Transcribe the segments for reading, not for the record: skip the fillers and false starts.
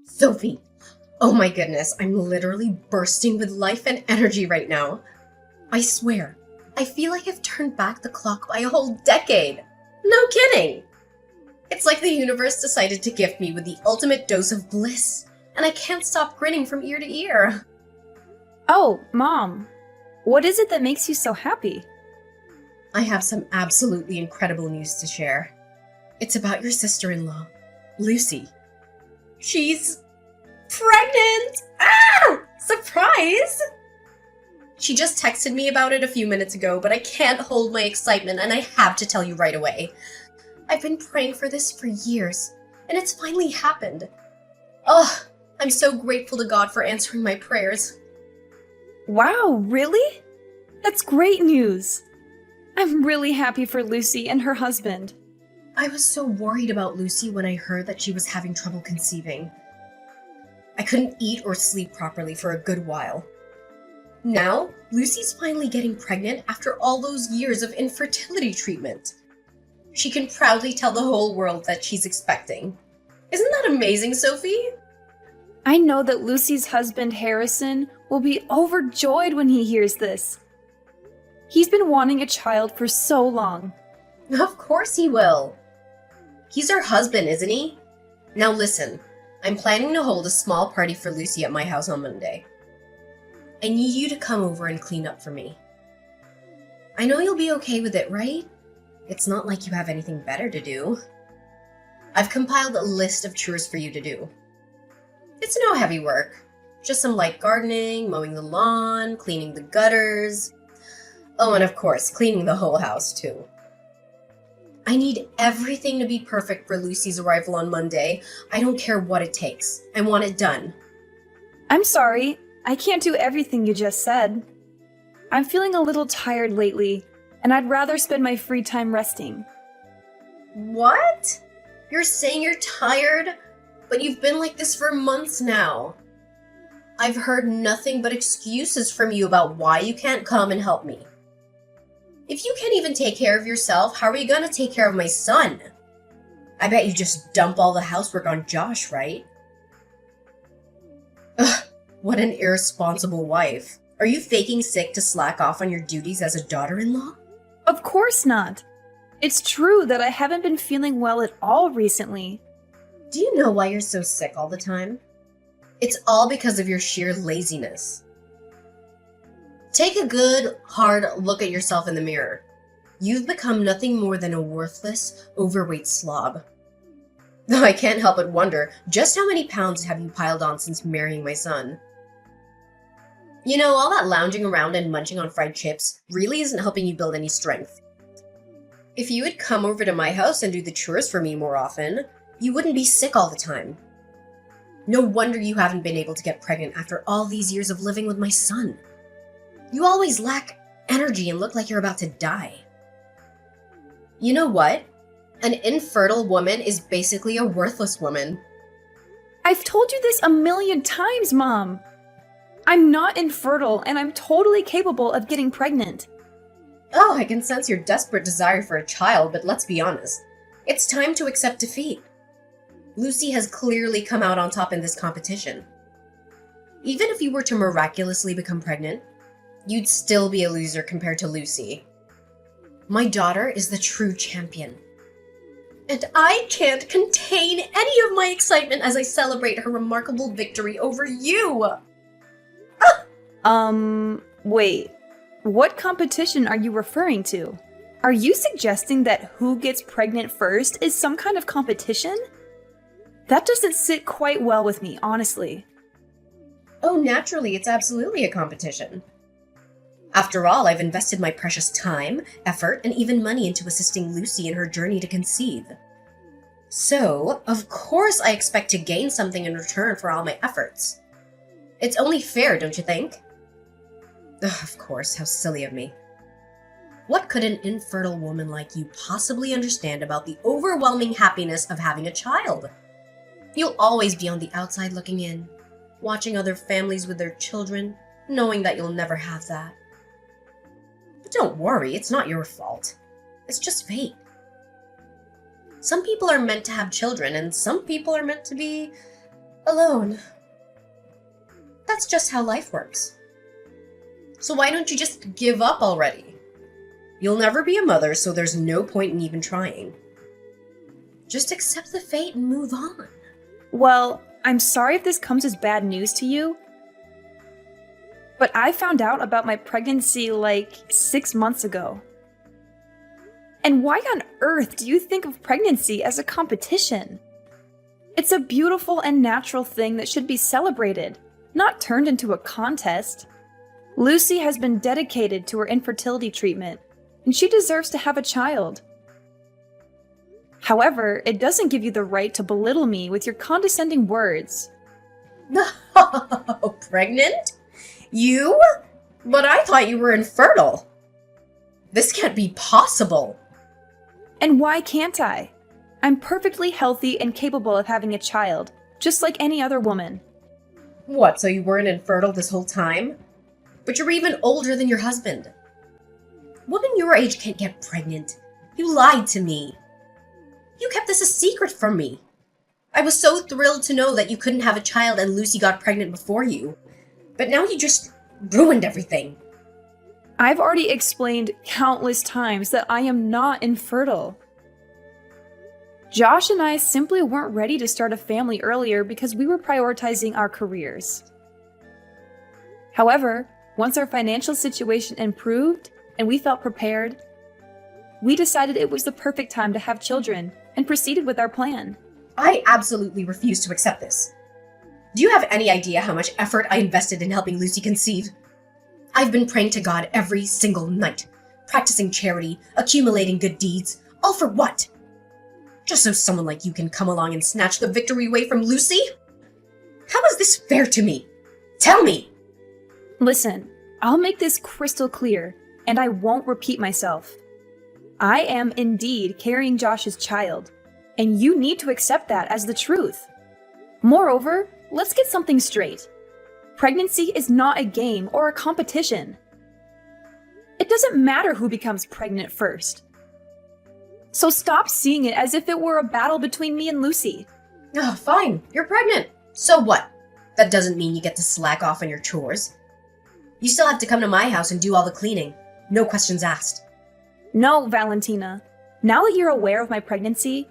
Sophie, oh my goodness, I'm literally bursting with life and energy right now. I swear, I feel like I've turned back the clock by a whole decade. No kidding! It's like the universe decided to gift me with the ultimate dose of bliss, and I can't stop grinning from ear to ear. Oh, Mom, what is it that makes you so happy? I have some absolutely incredible news to share. It's about your sister-in-law, Lucy. She's pregnant! Ah! Surprise! She just texted me about it a few minutes ago, but I can't hold my excitement and I have to tell you right away. I've been praying for this for years, and it's finally happened. Ugh, I'm so grateful to God for answering my prayers. Wow, really? That's great news. I'm really happy for Lucy and her husband. I was so worried about Lucy when I heard that she was having trouble conceiving. I couldn't eat or sleep properly for a good while. Now, Lucy's finally getting pregnant after all those years of infertility treatment. She can proudly tell the whole world that she's expecting. Isn't that amazing, Sophie? I know that Lucy's husband, Harrison, will be overjoyed when he hears this. He's been wanting a child for so long. Of course he will. He's her husband, isn't he? Now listen, I'm planning to hold a small party for Lucy at my house on Monday. I need you to come over and clean up for me. I know you'll be okay with it, right? It's not like you have anything better to do. I've compiled a list of chores for you to do. It's no heavy work. Just some light gardening, mowing the lawn, cleaning the gutters. Oh, and of course, cleaning the whole house too. I need everything to be perfect for Lucy's arrival on Monday. I don't care what it takes. I want it done. I'm sorry, I can't do everything you just said. I'm feeling a little tired lately, and I'd rather spend my free time resting. What? You're saying you're tired? But you've been like this for months now. I've heard nothing but excuses from you about why you can't come and help me. If you can't even take care of yourself, how are you gonna take care of my son? I bet you just dump all the housework on Josh, right? Ugh, what an irresponsible wife. Are you faking sick to slack off on your duties as a daughter-in-law? Of course not. It's true that I haven't been feeling well at all recently. Do you know why you're so sick all the time? It's all because of your sheer laziness. Take a good, hard look at yourself in the mirror. You've become nothing more than a worthless, overweight slob. I can't help but wonder, just how many pounds have you piled on since marrying my son? You know, all that lounging around and munching on fried chips really isn't helping you build any strength. If you would come over to my house and do the chores for me more often, you wouldn't be sick all the time. No wonder you haven't been able to get pregnant after all these years of living with my son. You always lack energy and look like you're about to die. You know what? An infertile woman is basically a worthless woman. I've told you this a million times, Mom. I'm not infertile, and I'm totally capable of getting pregnant. Oh, I can sense your desperate desire for a child, but let's be honest. It's time to accept defeat. Lucy has clearly come out on top in this competition. Even if you were to miraculously become pregnant, you'd still be a loser compared to Lucy. My daughter is the true champion. And I can't contain any of my excitement as I celebrate her remarkable victory over you! Wait. What competition are you referring to? Are you suggesting that who gets pregnant first is some kind of competition? That doesn't sit quite well with me, honestly. Oh, naturally, it's absolutely a competition. After all, I've invested my precious time, effort, and even money into assisting Lucy in her journey to conceive. So, of course I expect to gain something in return for all my efforts. It's only fair, don't you think? Ugh, of course, how silly of me. What could an infertile woman like you possibly understand about the overwhelming happiness of having a child? You'll always be on the outside looking in, watching other families with their children, knowing that you'll never have that. But don't worry, it's not your fault. It's just fate. Some people are meant to have children, and some people are meant to be Alone. That's just how life works. So why don't you just give up already? You'll never be a mother, so there's no point in even trying. Just accept the fate and move on. Well, I'm sorry if this comes as bad news to you, but I found out about my pregnancy like 6 months ago. And why on earth do you think of pregnancy as a competition? It's a beautiful and natural thing that should be celebrated, not turned into a contest. Lucy has been dedicated to her infertility treatment, and she deserves to have a child. However, it doesn't give you the right to belittle me with your condescending words. Pregnant? You? But I thought you were infertile. This can't be possible. And why can't I? I'm perfectly healthy and capable of having a child, just like any other woman. What, so you weren't infertile this whole time? But you're even older than your husband. Women your age can't get pregnant. You lied to me. You kept this a secret from me. I was so thrilled to know that you couldn't have a child and Lucy got pregnant before you. But now you just ruined everything. I've already explained countless times that I am not infertile. Josh and I simply weren't ready to start a family earlier because we were prioritizing our careers. However, once our financial situation improved and we felt prepared, we decided it was the perfect time to have children and proceeded with our plan. I absolutely refuse to accept this. Do you have any idea how much effort I invested in helping Lucy conceive? I've been praying to God every single night, practicing charity, accumulating good deeds, all for what? Just so someone like you can come along and snatch the victory away from Lucy? How is this fair to me? Tell me! Listen, I'll make this crystal clear, and I won't repeat myself. I am indeed carrying Josh's child, and you need to accept that as the truth. Moreover, let's get something straight. Pregnancy is not a game or a competition. It doesn't matter who becomes pregnant first. So stop seeing it as if it were a battle between me and Lucy. Oh, fine. You're pregnant. So what? That doesn't mean you get to slack off on your chores. You still have to come to my house and do all the cleaning. No questions asked. No, Valentina. Now that you're aware of my pregnancy,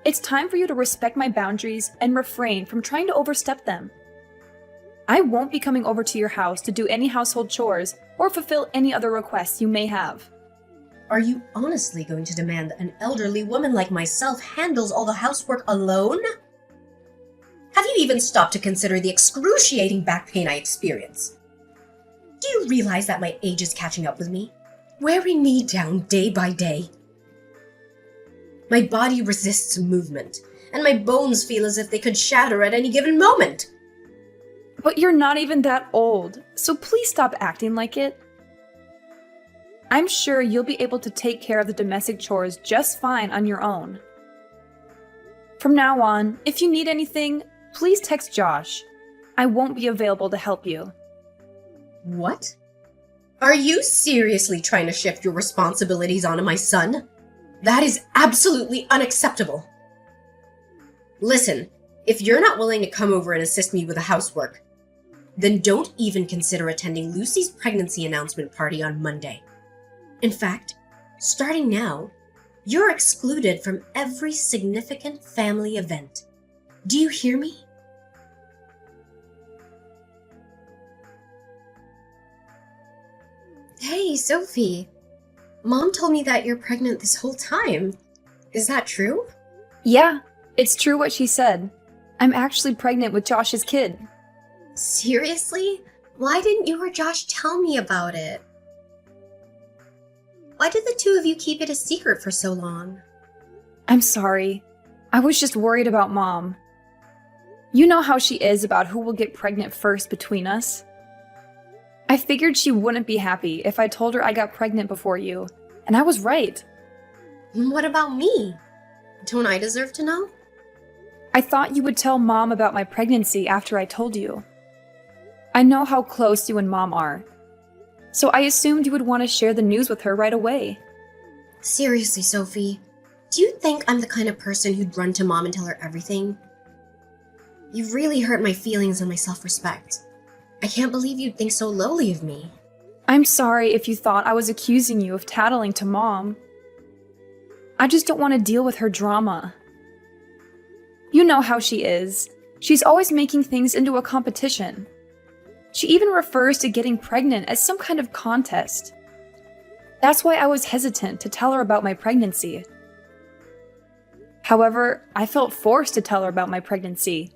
it's time for you to respect my boundaries and refrain from trying to overstep them. I won't be coming over to your house to do any household chores or fulfill any other requests you may have. Are you honestly going to demand that an elderly woman like myself handles all the housework alone? Have you even stopped to consider the excruciating back pain I experience? Do you realize that my age is catching up with me, wearing me down day by day? My body resists movement, and my bones feel as if they could shatter at any given moment. But you're not even that old, so please stop acting like it. I'm sure you'll be able to take care of the domestic chores just fine on your own. From now on, if you need anything, please text Josh. I won't be available to help you. What? Are you seriously trying to shift your responsibilities onto my son? That is absolutely unacceptable. Listen, if you're not willing to come over and assist me with the housework, then don't even consider attending Lucy's pregnancy announcement party on Monday. In fact, starting now, you're excluded from every significant family event. Do you hear me? Hey, Sophie. Mom told me that you're pregnant this whole time. Is that true? Yeah, it's true what she said. I'm actually pregnant with Josh's kid. Seriously? Why didn't you or Josh tell me about it? Why did the two of you keep it a secret for so long? I'm sorry. I was just worried about Mom. You know how she is about who will get pregnant first between us. I figured she wouldn't be happy if I told her I got pregnant before you, and I was right. What about me? Don't I deserve to know? I thought you would tell Mom about my pregnancy after I told you. I know how close you and Mom are, so I assumed you would want to share the news with her right away. Seriously, Sophie, do you think I'm the kind of person who'd run to Mom and tell her everything? You've really hurt my feelings and my self-respect. I can't believe you'd think so lowly of me. I'm sorry if you thought I was accusing you of tattling to Mom. I just don't want to deal with her drama. You know how she is. She's always making things into a competition. She even refers to getting pregnant as some kind of contest. That's why I was hesitant to tell her about my pregnancy. However, I felt forced to tell her about my pregnancy.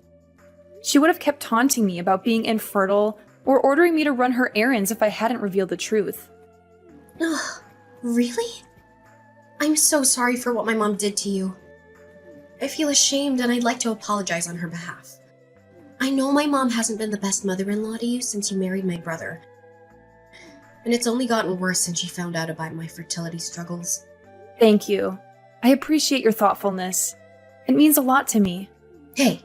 She would have kept taunting me about being infertile or ordering me to run her errands if I hadn't revealed the truth. Ugh, really? I'm so sorry for what my mom did to you. I feel ashamed and I'd like to apologize on her behalf. I know my mom hasn't been the best mother-in-law to you since you married my brother. And it's only gotten worse since she found out about my fertility struggles. Thank you. I appreciate your thoughtfulness. It means a lot to me. Hey,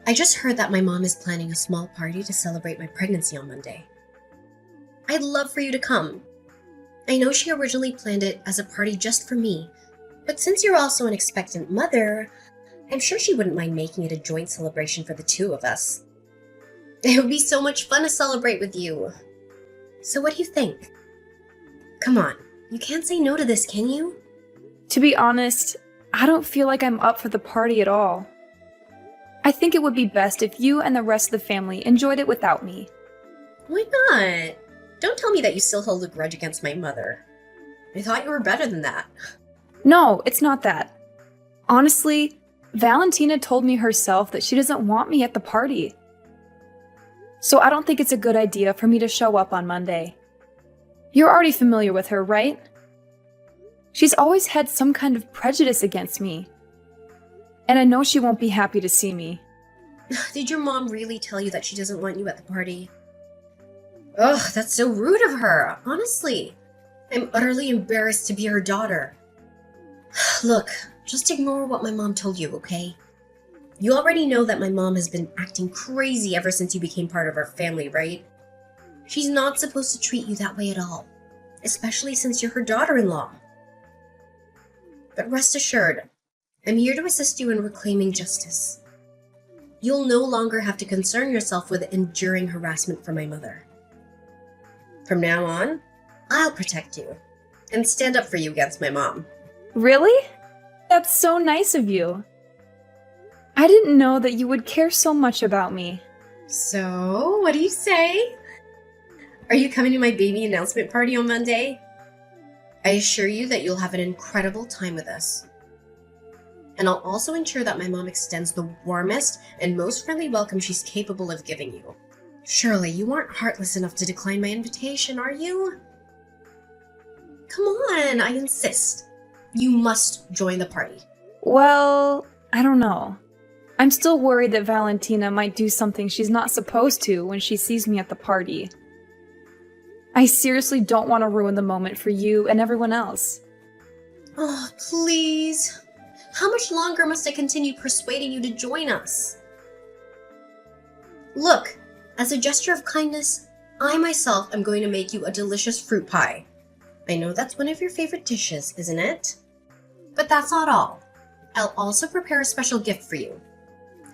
I just heard that my mom is planning a small party to celebrate my pregnancy on Monday. I'd love for you to come. I know she originally planned it as a party just for me, but since you're also an expectant mother, I'm sure she wouldn't mind making it a joint celebration for the two of us. It would be so much fun to celebrate with you. So what do you think? Come on, you can't say no to this, can you? To be honest, I don't feel like I'm up for the party at all. I think it would be best if you and the rest of the family enjoyed it without me. Why not? Don't tell me that you still hold a grudge against my mother. I thought you were better than that. No, it's not that. Honestly, Valentina told me herself that she doesn't want me at the party. So I don't think it's a good idea for me to show up on Monday. You're already familiar with her, right? She's always had some kind of prejudice against me. And I know she won't be happy to see me. Did your mom really tell you that she doesn't want you at the party? Ugh, that's so rude of her, honestly. I'm utterly embarrassed to be her daughter. Look, just ignore what my mom told you, okay? You already know that my mom has been acting crazy ever since you became part of our family, right? She's not supposed to treat you that way at all, especially since you're her daughter-in-law. But rest assured, I'm here to assist you in reclaiming justice. You'll no longer have to concern yourself with enduring harassment from my mother. From now on, I'll protect you and stand up for you against my mom. Really? That's so nice of you. I didn't know that you would care so much about me. So, what do you say? Are you coming to my baby announcement party on Monday? I assure you that you'll have an incredible time with us. And I'll also ensure that my mom extends the warmest and most friendly welcome she's capable of giving you. Surely you aren't heartless enough to decline my invitation, are you? Come on, I insist. You must join the party. Well, I don't know. I'm still worried that Valentina might do something she's not supposed to when she sees me at the party. I seriously don't want to ruin the moment for you and everyone else. Oh, please. How much longer must I continue persuading you to join us? Look, as a gesture of kindness, I myself am going to make you a delicious fruit pie. I know that's one of your favorite dishes, isn't it? But that's not all. I'll also prepare a special gift for you.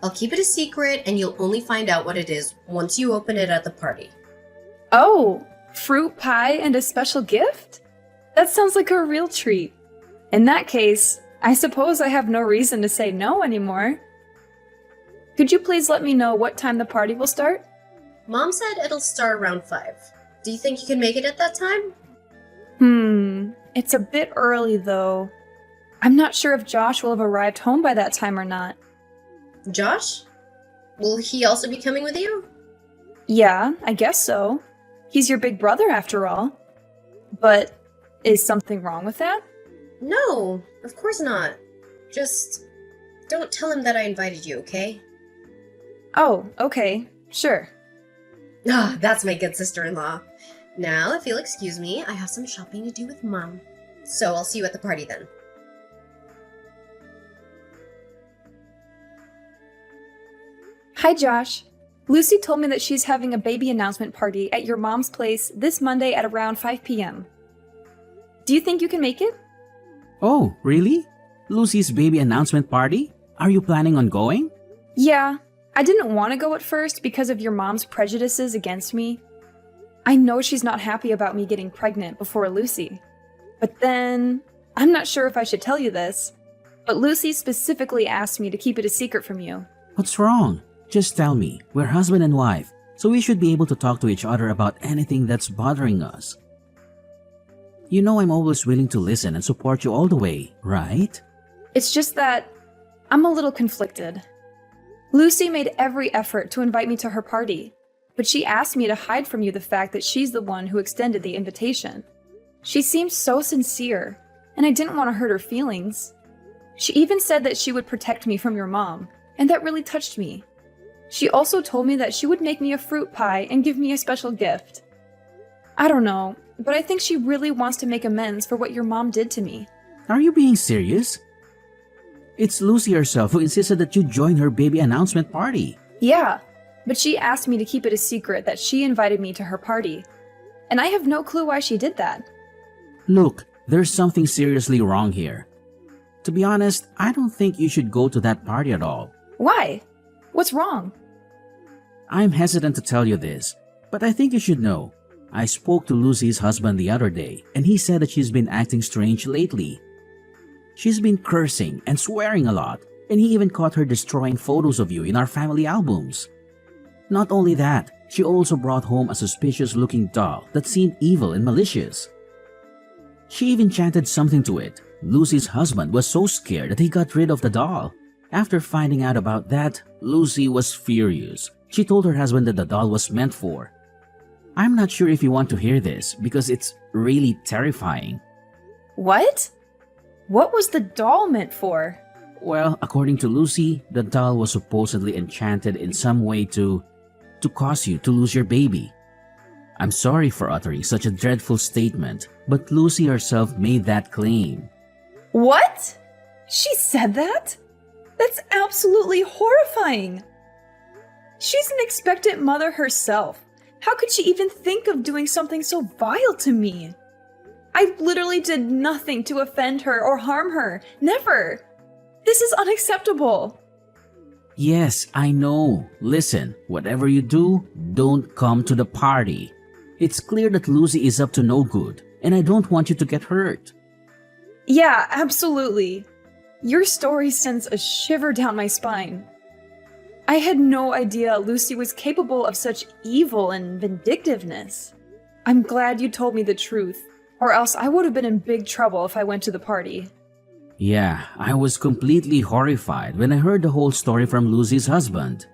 I'll keep it a secret and you'll only find out what it is once you open it at the party. Oh, fruit pie and a special gift? That sounds like a real treat. In that case, I suppose I have no reason to say no anymore. Could you please let me know what time the party will start? Mom said it'll start around 5. Do you think you can make it at that time? It's a bit early though. I'm not sure if Josh will have arrived home by that time or not. Josh? Will he also be coming with you? Yeah, I guess so. He's your big brother after all. But is something wrong with that? No, of course not. Just don't tell him that I invited you, okay? Oh, okay, sure. Ah, that's my good sister-in-law. Now, if you'll excuse me, I have some shopping to do with Mom. So I'll see you at the party then. Hi, Josh. Lucy told me that she's having a baby announcement party at your mom's place this Monday at around 5 p.m. Do you think you can make it? Oh, really? Lucy's baby announcement party? Are you planning on going? Yeah, I didn't want to go at first because of your mom's prejudices against me. I know she's not happy about me getting pregnant before Lucy. But then, I'm not sure if I should tell you this, but Lucy specifically asked me to keep it a secret from you. What's wrong? Just tell me. We're husband and wife, so we should be able to talk to each other about anything that's bothering us. You know I'm always willing to listen and support you all the way, right? It's just that I'm a little conflicted. Lucy made every effort to invite me to her party, but she asked me to hide from you the fact that she's the one who extended the invitation. She seemed so sincere, and I didn't want to hurt her feelings. She even said that she would protect me from your mom, and that really touched me. She also told me that she would make me a fruit pie and give me a special gift. I don't know, but I think she really wants to make amends for what your mom did to me. Are you being serious? It's Lucy herself who insisted that you join her baby announcement party. Yeah, but she asked me to keep it a secret that she invited me to her party. And I have no clue why she did that. Look, there's something seriously wrong here. To be honest, I don't think you should go to that party at all. Why? What's wrong? I'm hesitant to tell you this, but I think you should know. I spoke to Lucy's husband the other day, and he said that she's been acting strange lately. She's been cursing and swearing a lot, and he even caught her destroying photos of you in our family albums. Not only that, she also brought home a suspicious-looking doll that seemed evil and malicious. She even chanted something to it. Lucy's husband was so scared that he got rid of the doll. After finding out about that, Lucy was furious. She told her husband that the doll was meant for. I'm not sure if you want to hear this because it's really terrifying. What? What was the doll meant for? Well, according to Lucy, the doll was supposedly enchanted in some way to cause you to lose your baby. I'm sorry for uttering such a dreadful statement, but Lucy herself made that claim. What? She said that? That's absolutely horrifying. She's an expectant mother herself. How could she even think of doing something so vile to me? I literally did nothing to offend her or harm her. Never. This is unacceptable. Yes, I know. Listen, whatever you do, don't come to the party. It's clear that Lucy is up to no good, and I don't want you to get hurt. Yeah, absolutely. Your story sends a shiver down my spine. I had no idea Lucy was capable of such evil and vindictiveness. I'm glad you told me the truth, or else I would have been in big trouble if I went to the party. Yeah, I was completely horrified when I heard the whole story from Lucy's husband.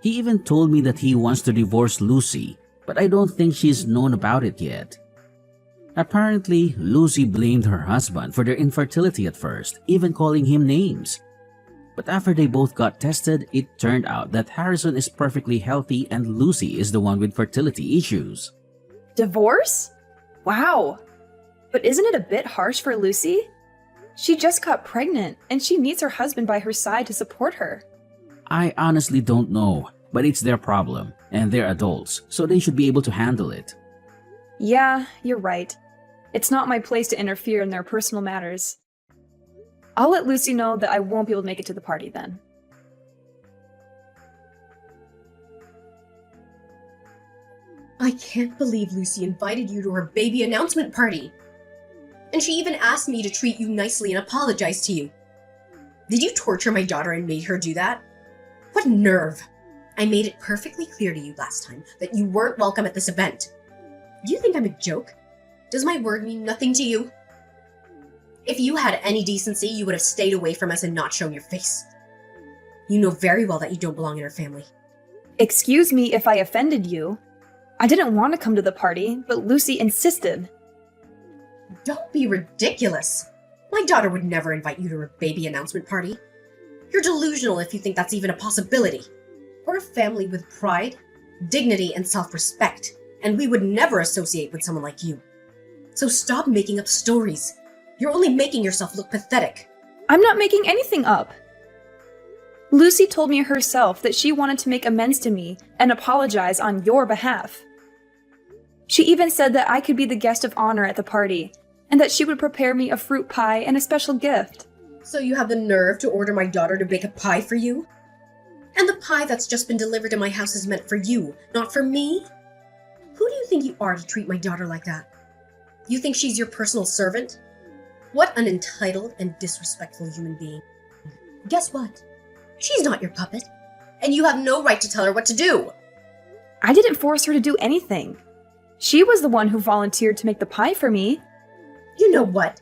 He even told me that he wants to divorce Lucy, but I don't think she's known about it yet. Apparently, Lucy blamed her husband for their infertility at first, even calling him names. But after they both got tested, it turned out that Harrison is perfectly healthy and Lucy is the one with fertility issues. Divorce? Wow. But isn't it a bit harsh for Lucy? She just got pregnant, and she needs her husband by her side to support her. I honestly don't know, but it's their problem, and they're adults, so they should be able to handle it. Yeah, you're right. It's not my place to interfere in their personal matters. I'll let Lucy know that I won't be able to make it to the party then. I can't believe Lucy invited you to her baby announcement party. And she even asked me to treat you nicely and apologize to you. Did you torture my daughter and made her do that? What nerve! I made it perfectly clear to you last time that you weren't welcome at this event. Do you think I'm a joke? Does my word mean nothing to you? If you had any decency, you would have stayed away from us and not shown your face. You know very well that you don't belong in our family. Excuse me if I offended you. I didn't want to come to the party, but Lucy insisted. Don't be ridiculous. My daughter would never invite you to her baby announcement party. You're delusional if you think that's even a possibility. We're a family with pride, dignity, and self-respect, and we would never associate with someone like you. So stop making up stories. You're only making yourself look pathetic. I'm not making anything up. Lucy told me herself that she wanted to make amends to me and apologize on your behalf. She even said that I could be the guest of honor at the party, and that she would prepare me a fruit pie and a special gift. So you have the nerve to order my daughter to bake a pie for you? And the pie that's just been delivered to my house is meant for you, not for me? Who do you think you are to treat my daughter like that? You think she's your personal servant? What an entitled and disrespectful human being. Guess what? She's not your puppet, and you have no right to tell her what to do. I didn't force her to do anything. She was the one who volunteered to make the pie for me. You know what?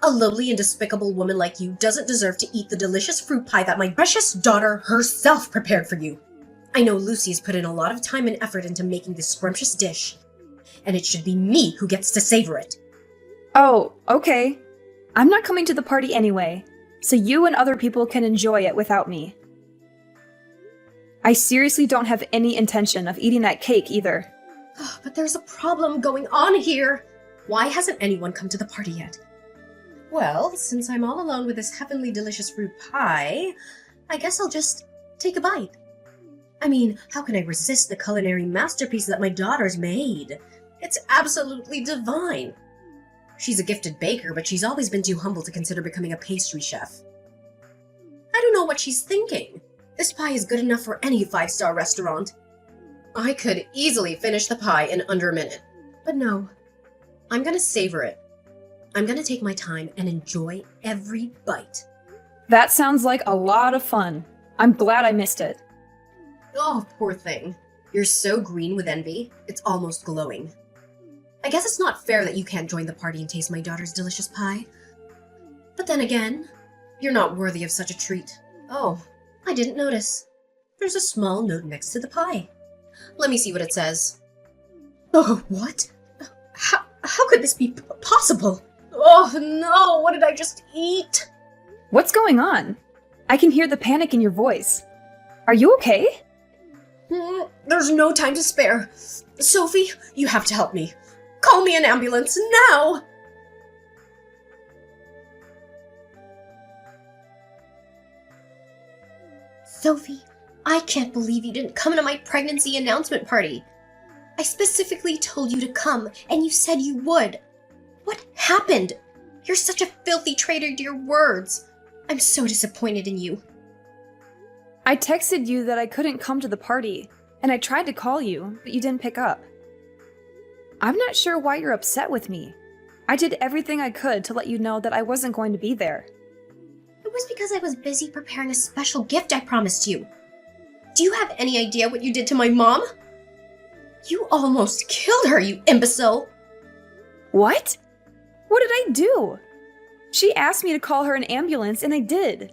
A lowly and despicable woman like you doesn't deserve to eat the delicious fruit pie that my precious daughter herself prepared for you. I know Lucy's put in a lot of time and effort into making this scrumptious dish, and it should be me who gets to savor it. Oh, okay. I'm not coming to the party anyway, so you and other people can enjoy it without me. I seriously don't have any intention of eating that cake either. But there's a problem going on here. Why hasn't anyone come to the party yet? Well, since I'm all alone with this heavenly delicious fruit pie, I guess I'll just take a bite. I mean, how can I resist the culinary masterpiece that my daughter's made? It's absolutely divine. She's a gifted baker, but she's always been too humble to consider becoming a pastry chef. I don't know what she's thinking. This pie is good enough for any 5-star restaurant. I could easily finish the pie in under a minute. But no, I'm gonna savor it. I'm gonna take my time and enjoy every bite. That sounds like a lot of fun. I'm glad I missed it. Oh, poor thing. You're so green with envy, it's almost glowing. I guess it's not fair that you can't join the party and taste my daughter's delicious pie. But then again, you're not worthy of such a treat. Oh, I didn't notice. There's a small note next to the pie. Let me see what it says. Oh, what? How could this be possible? Oh no, what did I just eat? What's going on? I can hear the panic in your voice. Are you okay? There's no time to spare. Sophie, you have to help me. Call me an ambulance now! Sophie, I can't believe you didn't come to my pregnancy announcement party. I specifically told you to come, and you said you would. What happened? You're such a filthy traitor to your words. I'm so disappointed in you. I texted you that I couldn't come to the party, and I tried to call you, but you didn't pick up. I'm not sure why you're upset with me. I did everything I could to let you know that I wasn't going to be there. It was because I was busy preparing a special gift I promised you. Do you have any idea what you did to my mom? You almost killed her, you imbecile! What? What did I do? She asked me to call her an ambulance, and I did.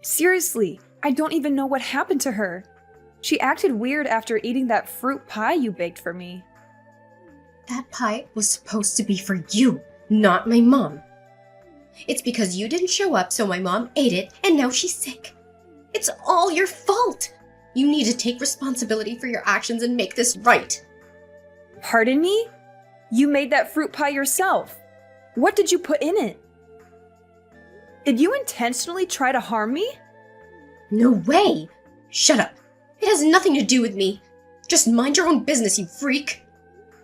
Seriously, I don't even know what happened to her. She acted weird after eating that fruit pie you baked for me. That pie was supposed to be for you, not my mom. It's because you didn't show up, so my mom ate it, and now she's sick. It's all your fault. You need to take responsibility for your actions and make this right. Pardon me? You made that fruit pie yourself. What did you put in it? Did you intentionally try to harm me? No way! Shut up. It has nothing to do with me. Just mind your own business, you freak.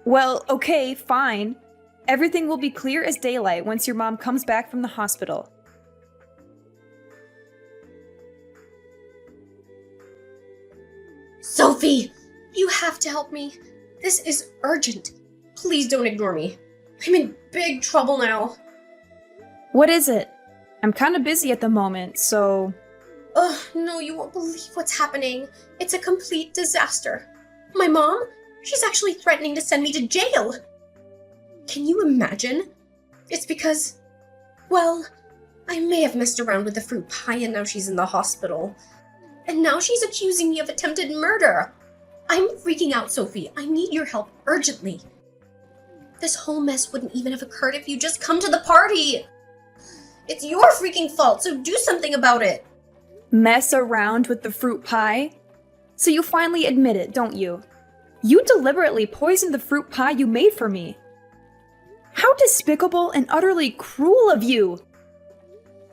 Well, okay, fine. Everything will be clear as daylight once your mom comes back from the hospital. Sophie! You have to help me. This is urgent. Please don't ignore me. I'm in big trouble now. What is it? I'm kind of busy at the moment, so... Oh, no, you won't believe what's happening. It's a complete disaster. My mom? She's actually threatening to send me to jail. Can you imagine? It's because, well, I may have messed around with the fruit pie and now she's in the hospital. And now she's accusing me of attempted murder. I'm freaking out, Sophie. I need your help urgently. This whole mess wouldn't even have occurred if you just come to the party. It's your freaking fault, so do something about it. Mess around with the fruit pie? So you finally admit it, don't you? You deliberately poisoned the fruit pie you made for me. How despicable and utterly cruel of you!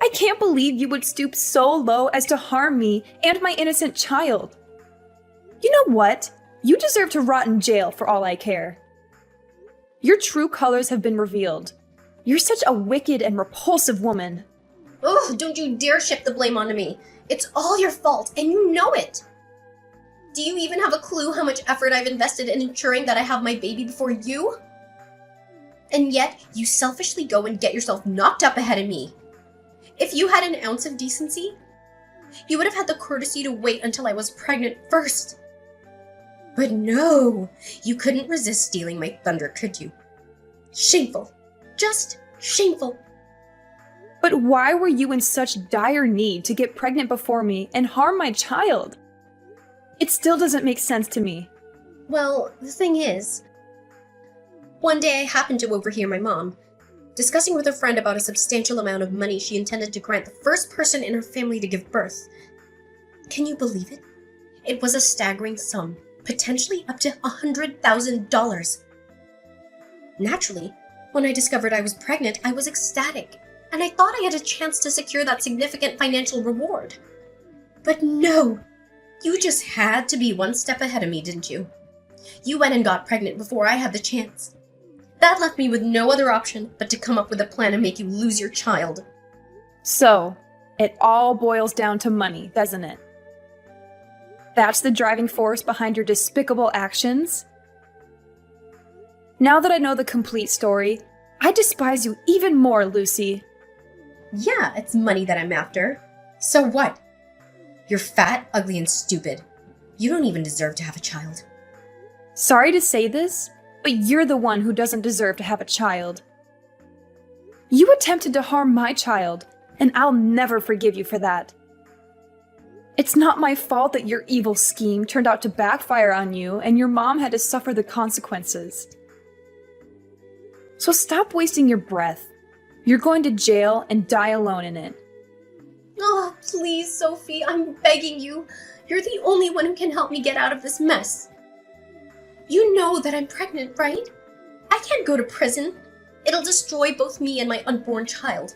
I can't believe you would stoop so low as to harm me and my innocent child. You know what? You deserve to rot in jail for all I care. Your true colors have been revealed. You're such a wicked and repulsive woman. Oh, don't you dare shift the blame onto me. It's all your fault, and you know it. Do you even have a clue how much effort I've invested in ensuring that I have my baby before you? And yet, you selfishly go and get yourself knocked up ahead of me. If you had an ounce of decency, you would have had the courtesy to wait until I was pregnant first. But no, you couldn't resist stealing my thunder, could you? Shameful. Just shameful. But why were you in such dire need to get pregnant before me and harm my child? It still doesn't make sense to me. Well, the thing is, one day I happened to overhear my mom discussing with a friend about a substantial amount of money she intended to grant the first person in her family to give birth. Can you believe it? It was a staggering sum, potentially up to $100,000. Naturally, when I discovered I was pregnant, I was ecstatic, and I thought I had a chance to secure that significant financial reward. But no! You just had to be one step ahead of me, didn't you? You went and got pregnant before I had the chance. That left me with no other option but to come up with a plan to make you lose your child. So, it all boils down to money, doesn't it? That's the driving force behind your despicable actions? Now that I know the complete story, I despise you even more, Lucy. Yeah, it's money that I'm after. So what? You're fat, ugly, and stupid. You don't even deserve to have a child. Sorry to say this, but you're the one who doesn't deserve to have a child. You attempted to harm my child, and I'll never forgive you for that. It's not my fault that your evil scheme turned out to backfire on you and your mom had to suffer the consequences. So stop wasting your breath. You're going to jail and die alone in it. Oh, please, Sophie, I'm begging you. You're the only one who can help me get out of this mess. You know that I'm pregnant, right? I can't go to prison. It'll destroy both me and my unborn child.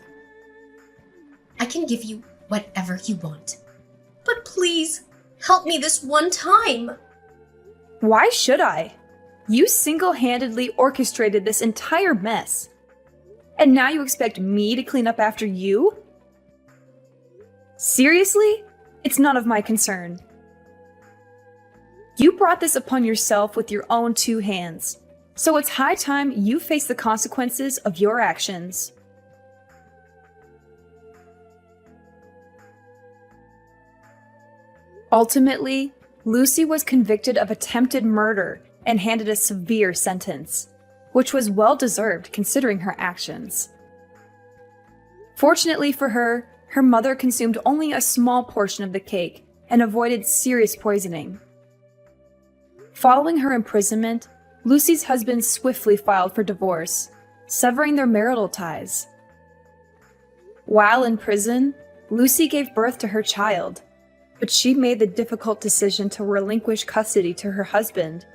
I can give you whatever you want. But please, help me this one time. Why should I? You single-handedly orchestrated this entire mess. And now you expect me to clean up after you? Seriously? It's none of my concern. You brought this upon yourself with your own two hands, so it's high time you face the consequences of your actions. Ultimately, Lucy was convicted of attempted murder and handed a severe sentence, which was well-deserved considering her actions. Fortunately for her, her mother consumed only a small portion of the cake and avoided serious poisoning. Following her imprisonment, Lucy's husband swiftly filed for divorce, severing their marital ties. While in prison, Lucy gave birth to her child, but she made the difficult decision to relinquish custody to her husband,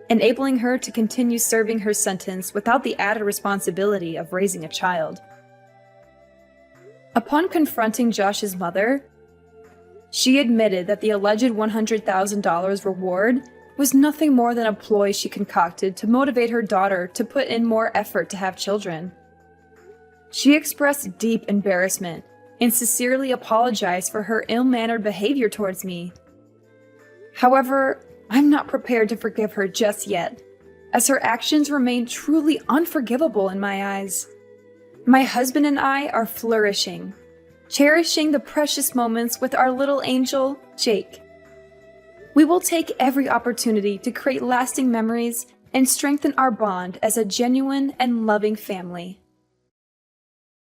enabling her to continue serving her sentence without the added responsibility of raising a child. Upon confronting Josh's mother, she admitted that the alleged $100,000 reward was nothing more than a ploy she concocted to motivate her daughter to put in more effort to have children. She expressed deep embarrassment and sincerely apologized for her ill-mannered behavior towards me. However, I'm not prepared to forgive her just yet, as her actions remain truly unforgivable in my eyes. My husband and I are flourishing, cherishing the precious moments with our little angel, Jake. We will take every opportunity to create lasting memories and strengthen our bond as a genuine and loving family.